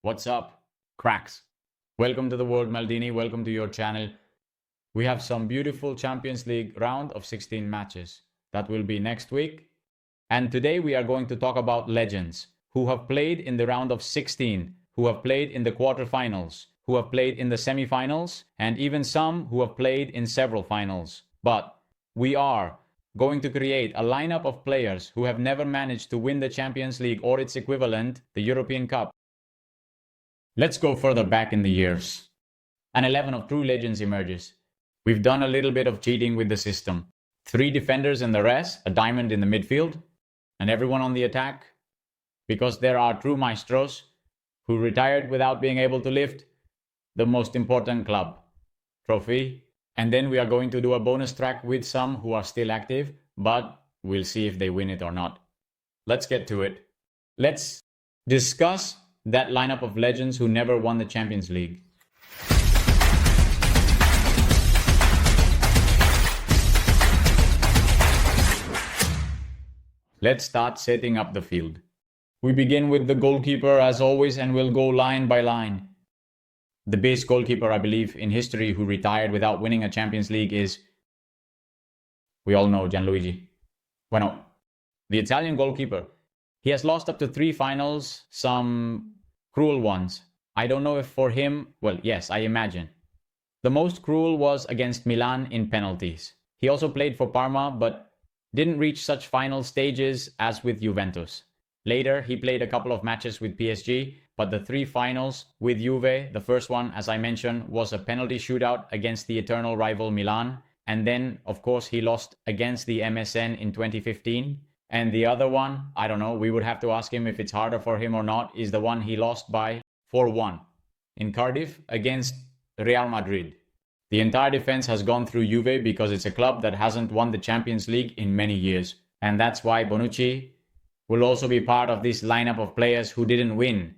What's up, cracks? Welcome to the world, Maldini. Welcome to your channel. We have some beautiful Champions League round of 16 matches. That will be next week. And today we are going to talk about legends who have played in the round of 16, who have played in the quarterfinals, who have played in the semifinals, and even some who have played in several finals. But we are going to create a lineup of players who have never managed to win the Champions League or its equivalent, the European Cup. Let's go further back in the years. An 11 of true legends emerges. We've done a little bit of cheating with the system. 3 defenders in the rest, a diamond in the midfield, and everyone on the attack. Because there are true maestros who retired without being able to lift the most important club trophy. And then we are going to do a bonus track with some who are still active, but we'll see if they win it or not. Let's get to it. Let's discuss that lineup of legends who never won the Champions League. Let's start setting up the field. We begin with the goalkeeper as always, and we'll go line by line. The best goalkeeper, I believe, in history who retired without winning a Champions League is, we all know, Gianluigi. Bueno, the Italian goalkeeper. He has lost up to 3 finals, some cruel ones. I don't know if for him, well, yes, I imagine. The most cruel was against Milan in penalties. He also played for Parma, but didn't reach such final stages as with Juventus. Later, he played a couple of matches with PSG, but the 3 finals with Juve, the first one, as I mentioned, was a penalty shootout against the eternal rival Milan. And then, of course, he lost against the MSN in 2015. And the other one, I don't know, we would have to ask him if it's harder for him or not, is the one he lost by 4-1 in Cardiff against Real Madrid. The entire defense has gone through Juve because it's a club that hasn't won the Champions League in many years. And that's why Bonucci will also be part of this lineup of players who didn't win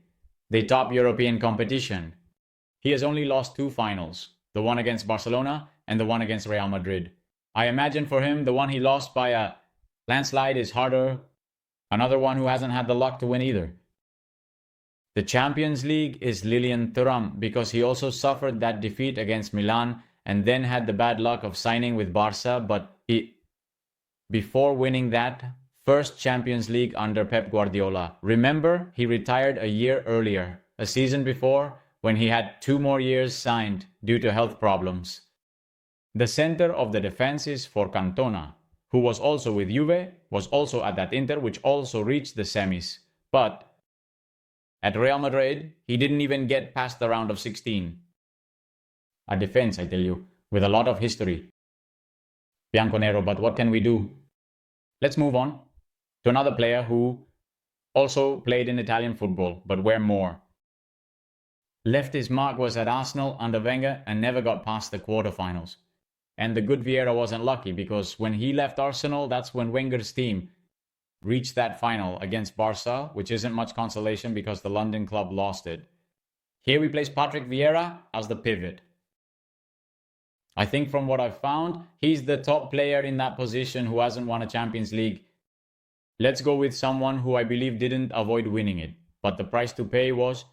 the top European competition. He has only lost 2 finals, the one against Barcelona and the one against Real Madrid. I imagine for him, the one he lost by a landslide is harder. Another one who hasn't had the luck to win either. The Champions League is Lilian Thuram because he also suffered that defeat against Milan and then had the bad luck of signing with Barca, but before winning that first Champions League under Pep Guardiola. Remember, he retired a year earlier, a season before, when he had 2 more years signed due to health problems. The center of the defense is for Cantona, who was also with Juve, was also at that Inter, which also reached the semis. But at Real Madrid, he didn't even get past the round of 16. A defense, I tell you, with a lot of history. Bianconero, but what can we do? Let's move on to another player who also played in Italian football, but where more. Left his mark was at Arsenal under Wenger and never got past the quarterfinals. And the good Vieira wasn't lucky because when he left Arsenal, that's when Wenger's team reached that final against Barca, which isn't much consolation because the London club lost it. Here we place Patrick Vieira as the pivot. I think from what I've found, he's the top player in that position who hasn't won a Champions League. Let's go with someone who I believe didn't avoid winning it, but the price to pay was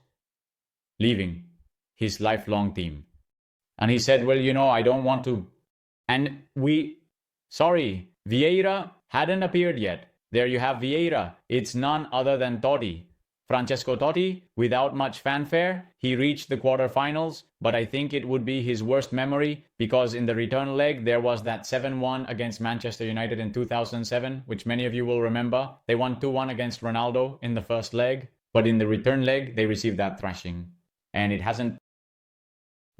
leaving his lifelong team. And he said, well, I don't want to. And Vieira hadn't appeared yet. There you have Vieira. It's none other than Totti. Francesco Totti, without much fanfare, he reached the quarterfinals, but I think it would be his worst memory because in the return leg there was that 7-1 against Manchester United in 2007, which many of you will remember. They won 2-1 against Ronaldo in the first leg, but in the return leg they received that thrashing. And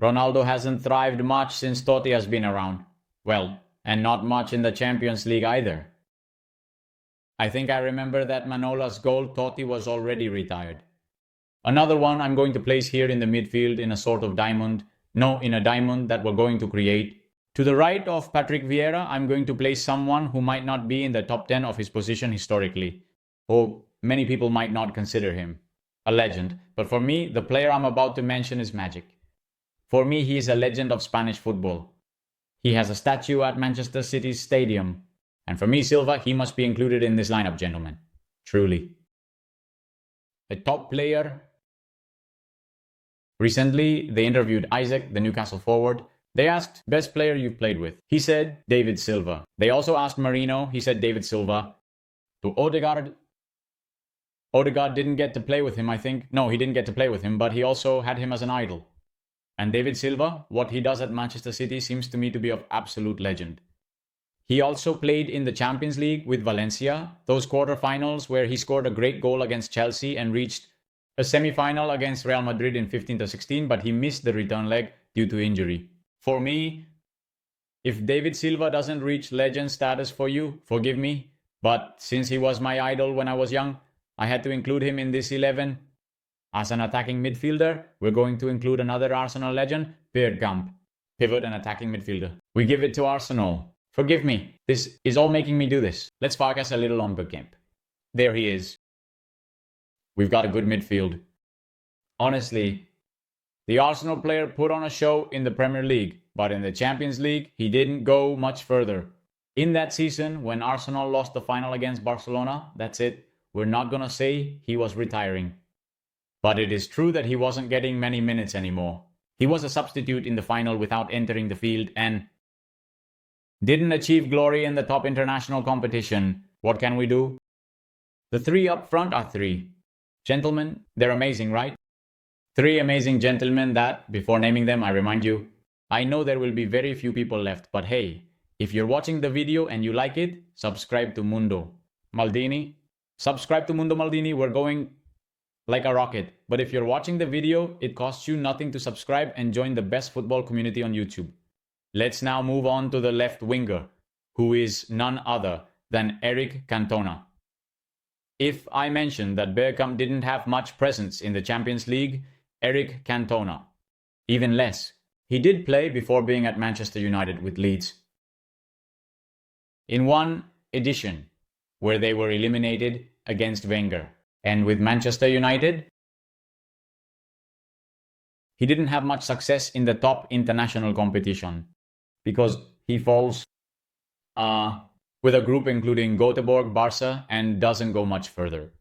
Ronaldo hasn't thrived much since Totti has been around. Well, and not much in the Champions League either. I think I remember that Manola's goal, Totti was already retired. Another one I'm going to place here in the midfield in a sort of diamond. No, in a diamond that we're going to create. To the right of Patrick Vieira, I'm going to place someone who might not be in the top 10 of his position historically. Or many people might not consider him a legend. But for me, the player I'm about to mention is magic. For me, he is a legend of Spanish football. He has a statue at Manchester City's stadium. And for me, Silva, he must be included in this lineup, gentlemen. Truly. A top player Recently, they interviewed Isaac, the Newcastle forward. They asked, best player you've played with. He said, David Silva. They also asked Marino. He said, David Silva. To Odegaard didn't get to play with him, I think. No, he didn't get to play with him, but he also had him as an idol. And David Silva, what he does at Manchester City seems to me to be of absolute legend. He also played in the Champions League with Valencia, those quarterfinals where he scored a great goal against Chelsea and reached a semi-final against Real Madrid in 15-16, but he missed the return leg due to injury. For me, if David Silva doesn't reach legend status for you, forgive me, but since he was my idol when I was young, I had to include him in this 11. As an attacking midfielder, we're going to include another Arsenal legend, Bergkamp, pivot and attacking midfielder. We give it to Arsenal. Forgive me, this is all making me do this. Let's focus a little on Bergkamp. There he is. We've got a good midfield. Honestly, the Arsenal player put on a show in the Premier League, but in the Champions League, he didn't go much further. In that season, when Arsenal lost the final against Barcelona, that's it. We're not gonna say he was retiring. But it is true that he wasn't getting many minutes anymore. He was a substitute in the final without entering the field and didn't achieve glory in the top international competition. What can we do? The three up front are three gentlemen. They're amazing, right? Three amazing gentlemen that, before naming them, I remind you, I know there will be very few people left, but hey, if you're watching the video and you like it, subscribe to Mundo Maldini. Subscribe to Mundo Maldini. We're going like a rocket. But if you're watching the video, it costs you nothing to subscribe and join the best football community on YouTube. Let's now move on to the left winger, who is none other than Eric Cantona. If I mentioned that Bergkamp didn't have much presence in the Champions League, Eric Cantona, even less. He did play before being at Manchester United with Leeds. In one edition, where they were eliminated against Wenger, and with Manchester United, he didn't have much success in the top international competition because he falls with a group including Göteborg, Barca, and doesn't go much further.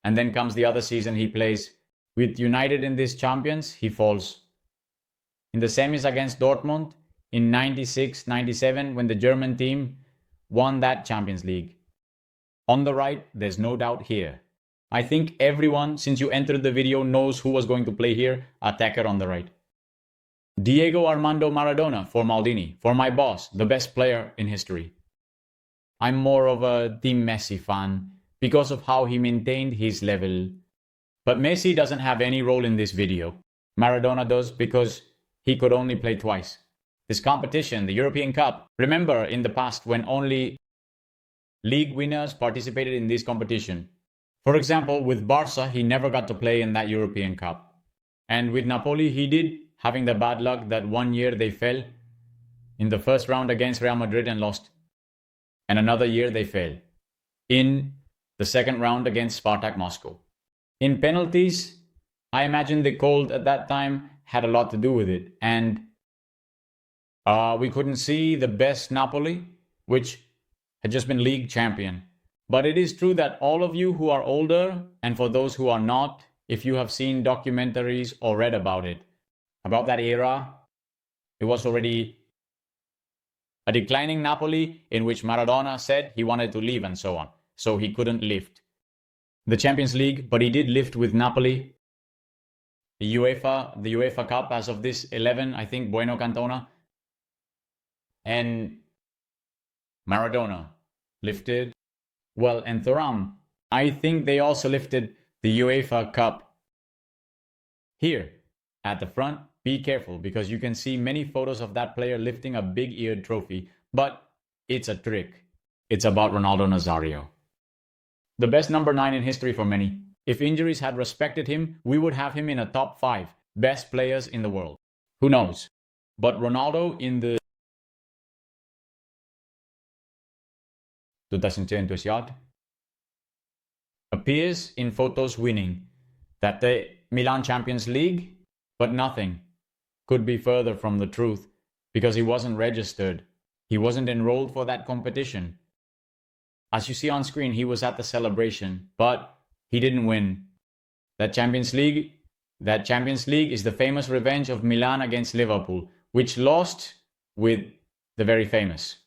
And then comes the other season he plays with United in this Champions, he falls in the semis against Dortmund in 96-97 when the German team won that Champions League. On the right, there's no doubt here. I think everyone, since you entered the video, knows who was going to play here, attacker on the right. Diego Armando Maradona for Maldini, for my boss, the best player in history. I'm more of a Team Messi fan because of how he maintained his level. But Messi doesn't have any role in this video. Maradona does because he could only play twice. This competition, the European Cup, remember in the past when only league winners participated in this competition. For example, with Barca, he never got to play in that European Cup. And with Napoli, he did, having the bad luck that one year they fell in the first round against Real Madrid and lost. And another year they fell in the second round against Spartak Moscow. In penalties, I imagine the cold at that time had a lot to do with it. And we couldn't see the best Napoli, which had just been league champion. But it is true that all of you who are older, and for those who are not, if you have seen documentaries or read about it, about that era, it was already a declining Napoli in which Maradona said he wanted to leave and so on. So he couldn't lift the Champions League, but he did lift with Napoli. The UEFA Cup as of this 11, I think, Bueno Cantona. And Maradona lifted, well, and Thuram, I think they also lifted the UEFA Cup. Here, at the front, be careful because you can see many photos of that player lifting a big-eared trophy, but it's a trick. It's about Ronaldo Nazario. The best number 9 in history for many. If injuries had respected him, we would have him in a top 5 best players in the world. Who knows? But Ronaldo in the 2028 appears in photos winning that the Milan Champions League, but nothing could be further from the truth because he wasn't registered. He wasn't enrolled for that competition. As you see on screen, he was at the celebration, but he didn't win that Champions League. That Champions League is the famous revenge of Milan against Liverpool, which lost with the very famous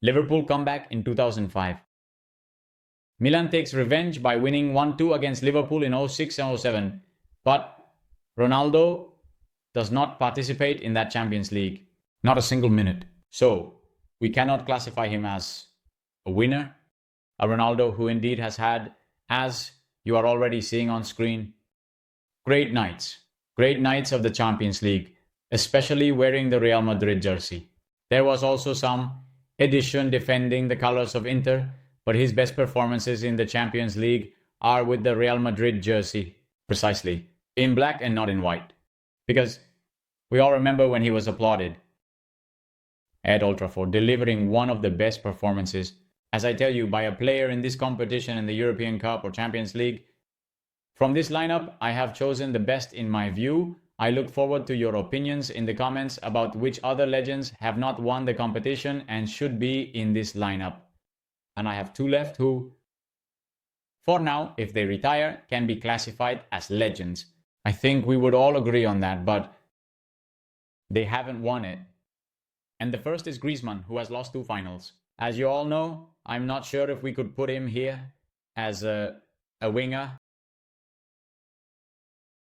Liverpool comeback in 2005. Milan takes revenge by winning 1-2 against Liverpool in 06 and 07, but Ronaldo does not participate in that Champions League. Not a single minute. So, we cannot classify him as a winner. A Ronaldo who indeed has had, as you are already seeing on screen, great nights. Great nights of the Champions League, especially wearing the Real Madrid jersey. There was also some edition defending the colors of Inter, but his best performances in the Champions League are with the Real Madrid jersey, precisely, in black and not in white. Because we all remember when he was applauded at Old Trafford, delivering one of the best performances, as I tell you, by a player in this competition in the European Cup or Champions League. From this lineup, I have chosen the best in my view. I look forward to your opinions in the comments about which other legends have not won the competition and should be in this lineup. And I have two left who, for now, if they retire, can be classified as legends. I think we would all agree on that, but they haven't won it. And the first is Griezmann, who has lost 2 finals. As you all know, I'm not sure if we could put him here as a winger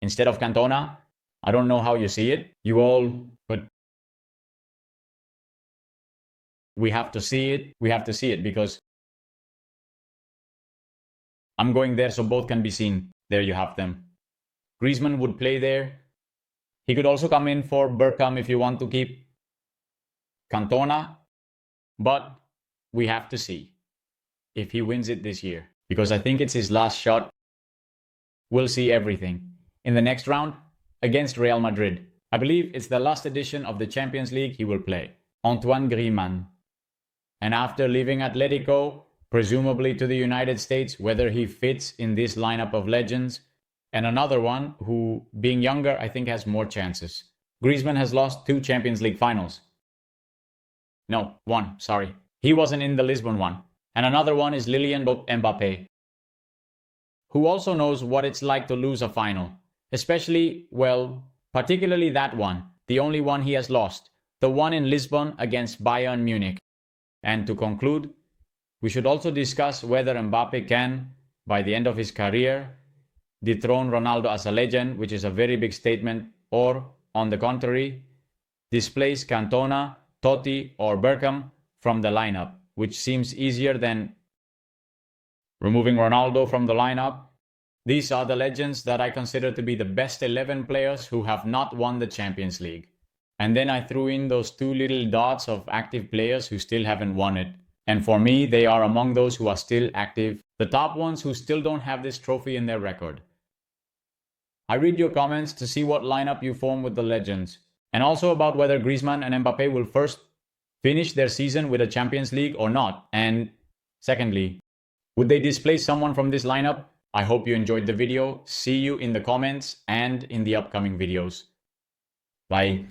instead of Cantona. I don't know how you see it. You all, but we have to see it. We have to see it because I'm going there so both can be seen. There you have them. Griezmann would play there. He could also come in for Bergkamp if you want to keep Cantona. But we have to see if he wins it this year, because I think it's his last shot. We'll see everything. In the next round, against Real Madrid, I believe it's the last edition of the Champions League he will play, Antoine Griezmann. And after leaving Atletico, presumably to the United States, whether he fits in this lineup of legends, and another one who, being younger, I think has more chances. Griezmann has lost 2 Champions League finals. No, 1, sorry. He wasn't in the Lisbon one. And another one is Kylian Mbappe, who also knows what it's like to lose a final. Especially, well, particularly that one, the only one he has lost, the one in Lisbon against Bayern Munich. And to conclude, we should also discuss whether Mbappe can, by the end of his career, dethrone Ronaldo as a legend, which is a very big statement, or, on the contrary, displace Cantona, Totti, or Bergkamp from the lineup, which seems easier than removing Ronaldo from the lineup. These are the legends that I consider to be the best 11 players who have not won the Champions League. And then I threw in those 2 little dots of active players who still haven't won it. And for me, they are among those who are still active, the top ones who still don't have this trophy in their record. I read your comments to see what lineup you form with the legends, and also about whether Griezmann and Mbappe will first finish their season with a Champions League or not. And secondly, would they displace someone from this lineup? I hope you enjoyed the video. See you in the comments and in the upcoming videos. Bye.